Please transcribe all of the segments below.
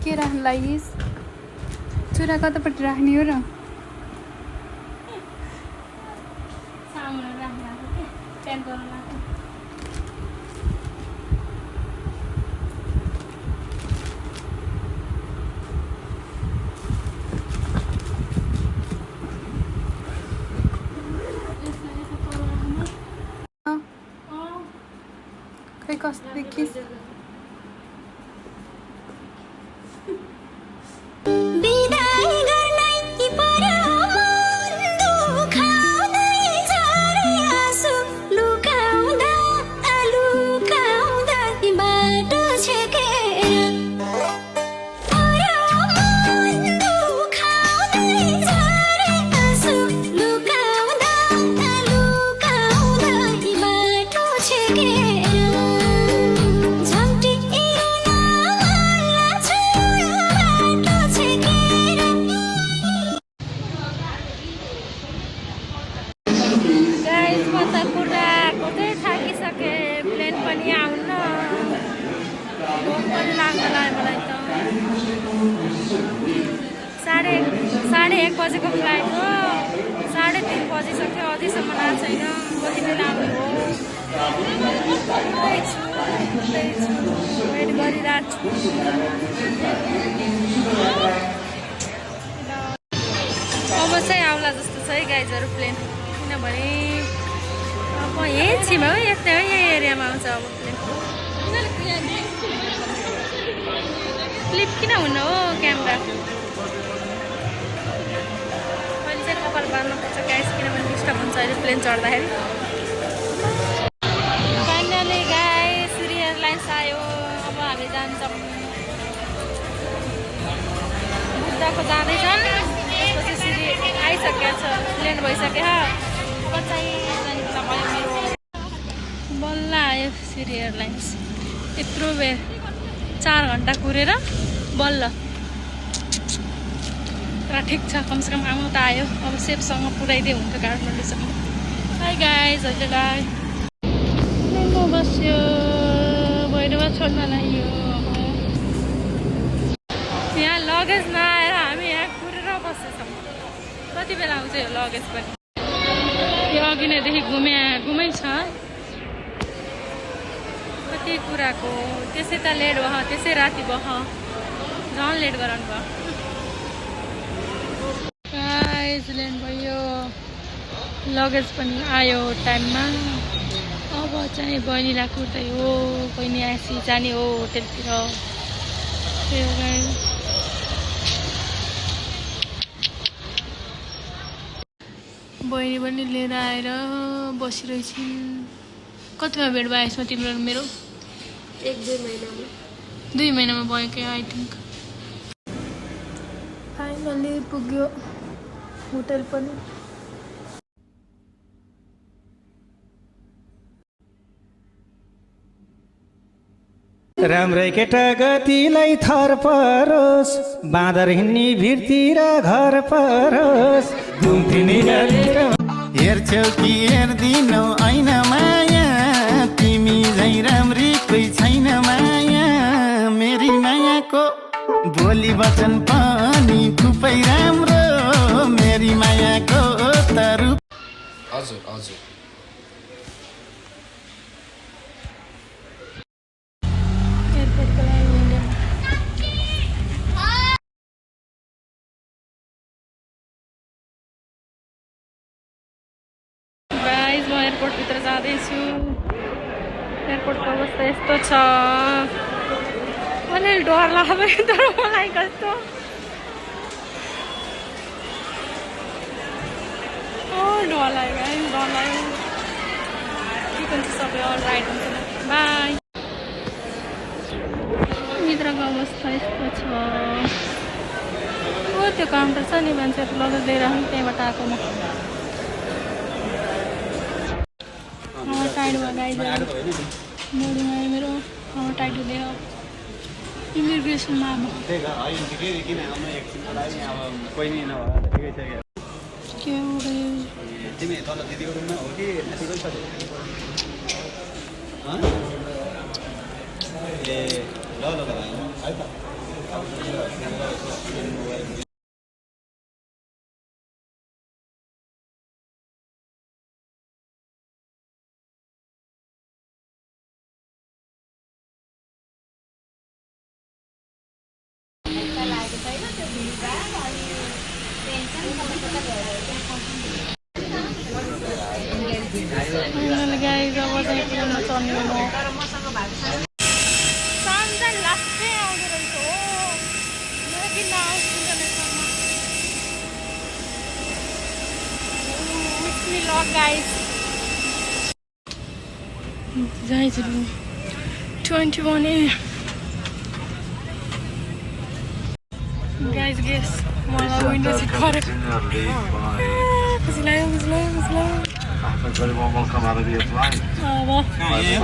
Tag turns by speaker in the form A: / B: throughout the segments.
A: के राख्नु लागि चुरा कतापट्टि राख्ने हो र खै कस्तो देखिस् साढे 1 बजेको फ्लाइट हो 3:30 बजिसक्यो अझैसम्म आएको छैन कति बेला आउने हो वेट गरिरहेको छु अब चाहिँ आउला जस्तो छ है गाइजहरू प्लेन किनभने अब यही छेउमा हो यस्तै हो यही एरियामा आउँछ अब प्लेन फ्लिप किन हुन्न हो क्यामेरा कपाल बार्नुपर्छ गाइस किनभने डिस्टर्ब हुन्छ अहिले प्लेन चढ्दाखेरि फाइनली गाइस श्री एयरलाइन्स आयो अब हामी जान्छौँ बुद्धको जाँदैछन् त्यसपछि श्री आइसकेको छ प्लेन भइसक्यो अब चाहिँ मेरो बल्ल आयो श्री एयरलाइन्स यत्रो बेर 4 घन्टा कुरेर बल्ल तर ठिक छ कमसेकम आउनु त आयो अब सेफसँग पुऱ्याइदिए हुन्थ्यो काठमाडौँसम्म हाई गाइज हजुरलाई म बस्यो भैरवा छोड्न लाग्यो यहाँ लगेज नआएर हामी यहाँ कुरेर बसेछौँ कति बेला आउँछ यो लगेज पनि यो अघि नैदेखि घुमै छ कति कुराको त्यसै त लेट भयो त्यसै राति भयो झन् लेट गराउनु भयो ल्यान्ड भयो लगेज पनि आयो टाइममा अब चाहिँ बहिनीलाई कुर्दै हो बहिनी आएपछि जाने हो होटेलतिर बहिनी पनि लिएर आएर बसिरहेछन् कतिमा भेट भयो यसमा तिम्रो मेरो
B: 1-2 महिनामा
A: 2 महिनामा भयो क्या आई थिङ्क फाइनली पुग्यो होटल पनि
C: राम्रै केटा गतिलाई थर परोस् बाँदर हिँड्ने भिडतिर घर परोस् घुम्थिनी गरेर हेर्छौ कि हेर्दिनौ ऐन माया तिमी झै राम्री कोही छैन माया मेरी मायाको बोली वचन पनि खुबै राम्रो मेरी मायाको तरु
D: हजुर हजुर
A: गाइस म एयरपोर्टभित्र जाँदैछु एयरपोर्टको अवस्था यस्तो छ अलिअलि डर लाग्यो तर मलाई कस्तो डर लाग्यो डर लाग्यो ठिक हुन्छ सबै अल राइट हुन्छ बाई भित्रको अवस्था यस्तो छ त्यो काउन्टर छ नि मान्छेहरू लगेज लिएर त्यहीँबाट आएको म टाइड भयो गाइज बोर्डिङ आयो मेरो टाइड हुँदैन इमिग्रेसनमा अब के हो गाइस अब चाहिँ पुग्न चल्ने म सन्जा लास्टै आउँदो रहेछ हो मलाई किन आउँछ इन्टरनेटमा with me luck guys guys 21 a guys guess मलाई विन्डो सिट खरे खुसी लाग्यो अब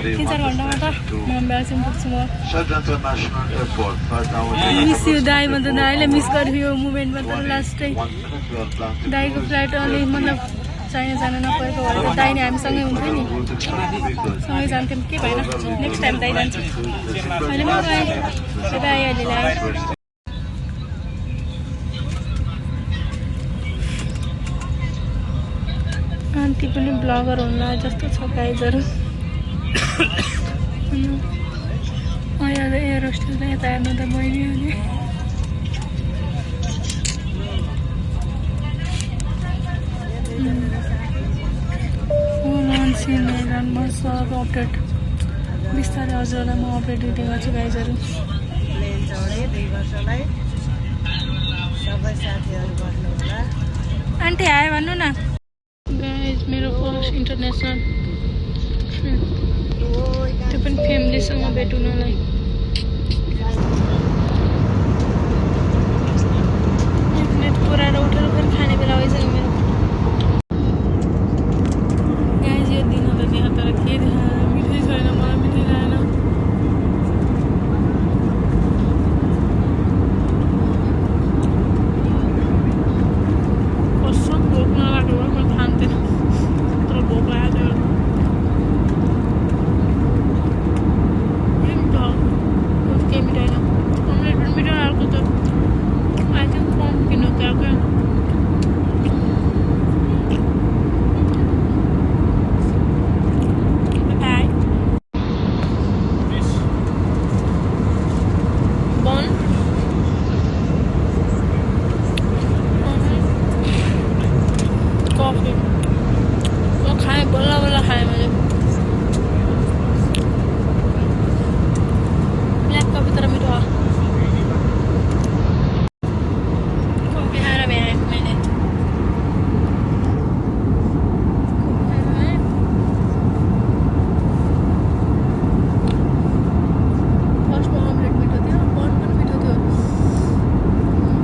A: 3-4 घन्टामा त मुम्बईसम्म पुग्छु म मिस यु दाइ म त दाइले मिस गरेको यो मुभमेन्टमा त लास्टै दाइको फ्लाइट अलि मतलब चाइना जान नपरेको भएर त दाइ नै हामीसँगै हुन्थ्यो नि सँगै जान्थ्यौँ के भएन नेक्स्ट टाइम दाइ जान्छ अहिले म गएँ दाइ अहिले ल्याएँ आन्टी पनि ब्लगर हुन्ला जस्तो छ गाइजहरू एयर होस्टेललाई यता हेर्नु त बहिनी अनि सब अपडेट बिस्तारै हजुरलाई म अपडेट दिँदै गर्छु गाइजहरू आन्टी आयो भन्नु न गाइज मेरो फर्स्ट इन्टरनेसनल ट्रिप त्यो पनि फ्यामिलीसँग भेट हुनलाई नेट पुऱ्याएर उठेर फेरि खाने बेला भइसक्यो मेरो गाइज यो दिन त त्यहाँ तर के देखाएर मिठै छैन मलाई मिठै लागेन कस्तो भोक नलाग्यो म खान्थेन तर भोक लागेको थियो केही मिठाई अमलेट पनि मिठो अर्को त आई थिङ्क फर्म किन्नु त्यहाँ क्या कॉफी वो खाए बल्ला बल्ला खाए मुझे ब्लैक कॉफी तरह मीठा कॉफी हारा में है मैंने फर्स्ट में ऑमलेट मीठा थियो बन पनि मीठो थियो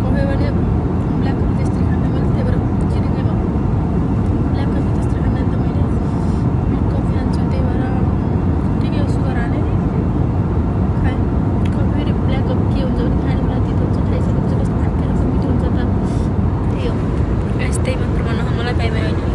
A: कॉफी भने ब्लैक कॉफी त्यस्तै खाने मैले त्यही भएर चिरिङै भयो ब्ल्याक कफी त्यस्तो खान त मैले मिल्क कफी खान्छु त्यही भएर ठिकै हो सुगर हाले खाएँ कफी फेरि ब्ल्याक कफी के हुन्छ भने खाने बेला तितो हुन्छ खाइसकेपछि कस्तो फाटेर मिठो हुन्छ त त्यही हो त्यही मात्र भन्न मलाई पाइ भयो अहिले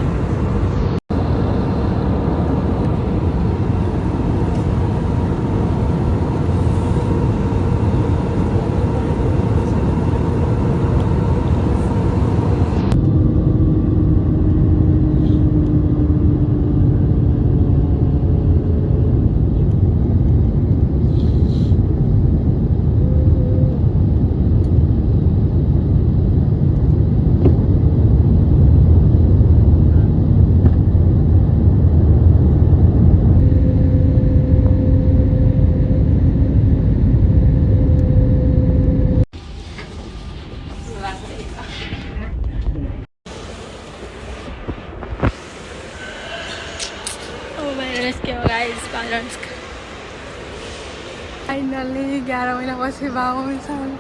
A: फाइनली 11 महिना पछि बाबुसँग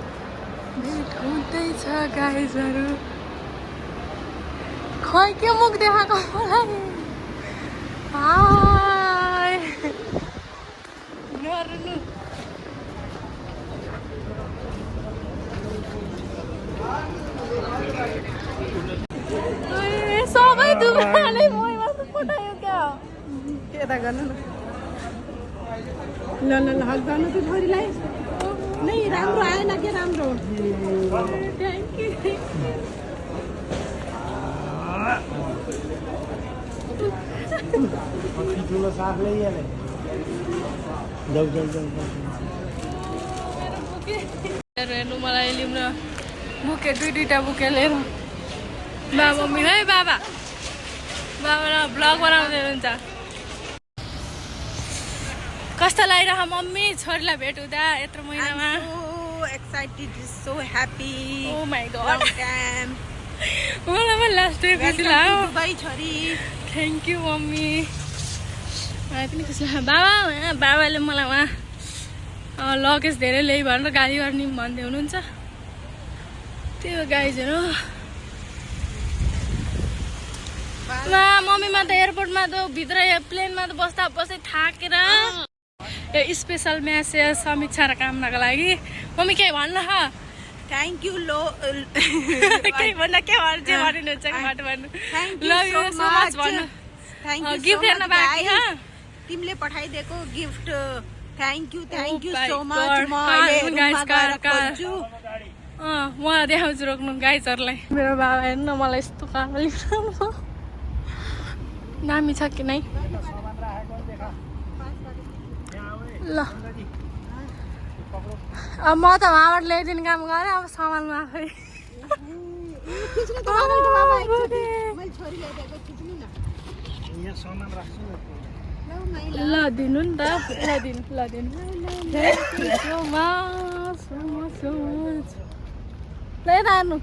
A: भेट हुँदैछ गाइजहरू खै के मुख देखाएको मलाई हाय नरुनु सबै दुबाले मोबाइलमा पठायो क्या के त गर्नु न ल ल ल हक गर्नु त छोरीलाई नहीं राम्रो आएन के राम्रो थ्याङ्क यू
C: ठुलो साथ ल्याइहाले जाऊ जाऊ जाऊ
A: हेर्नु मलाई लिउँ बुके दुईटा बुके लिएर बाबा मम्मी है बाबा ब्लग बनाउँदै हुन्छ कस्तो लागिरह मम्मी छोरीलाई भेट हुँदा यत्रो महिनामा
B: excited so happy
A: oh my god
B: time
A: मलाई पनि लास्ट डे खुसी लाग्यो
B: दुबई छोरी
A: थ्याङ्क यू मम्मी मलाई पनि खुसी लाग्यो बाबाले मलाई उहाँ लगेज धेरै ल्याइ भनेर गाली गर्ने भन्दै हुनुहुन्छ त्यो गाइजहरू मम्मीमा त एयरपोर्टमा त भित्र प्लेनमा त बस्दा बस्दै थाकेर यो स्पेसल म्यासेज समीक्षा र कामनाको लागि मम्मी केही भन्नु
B: थ्याङ्क यू लो
A: केही भन्दा के भन्छ भन्नुहुन्छ भन्नु लभ यु सो मच भन्नु
B: थ्याङ्क यू
A: गिफ्ट हेर्न बाँकी
B: तिमीले पठाइदिएको gift thank you so
A: my
B: much
A: God.
B: म अहिले
A: guys,
B: रुममा गएर
A: कार।
B: खोज्छु
A: म देखाउँछु रोक्नु गाइजहरूलाई मेरो बाबा हेर्नु मलाई यस्तो काम दामी छ कि नै ल अब म त वहाँबाट ल्याइदिने काम गरेँ अब सामानमा आफै ल दिनु नि त ल दिनु ल यता हेर्नु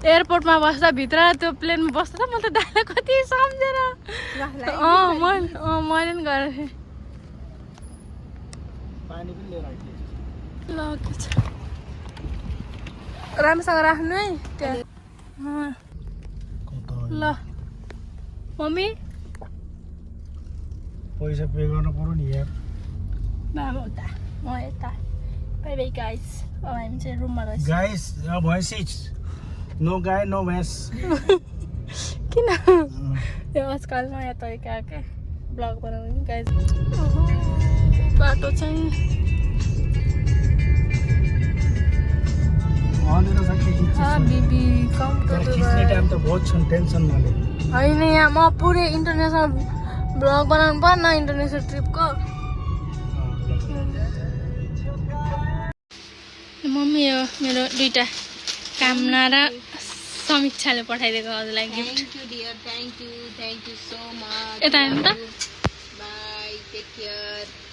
A: एयरपोर्टमा बस्दा भित्र त्यो प्लेनमा बस्दा त म त दाइलाई कति सम्झेर मैले नि गरेको थिएँ ल के छ राम्रोसँग राख्नु है त्यहाँ ल मम्मी
C: पैसा पे गर्नु पर्यो नि यार
A: बाबा उता म यता बाई बाई गाइस अब हामी चाहिँ रुममा रहेछ
C: गाइस भोइस नो गाई नो भैंस
A: किन यो आजकल नयाँ तरिका क्या ब्लग बनाउने गाइस बाटो चाहिँ बिबी
C: खिच्ने टाइम त बहुत छन् टेन्सन नले
A: होइन यहाँ म पुरै इन्टरनेसनल ब्लग बनाउनु पर्छ न इन्टरनेसनल ट्रिपको मम्मी हो मेरो दुईटा कामना र समीक्षाले पठाइदिएको हजुरलाई gift
B: thank you so much
A: यता हेर्नु त
B: बाई टेक केयर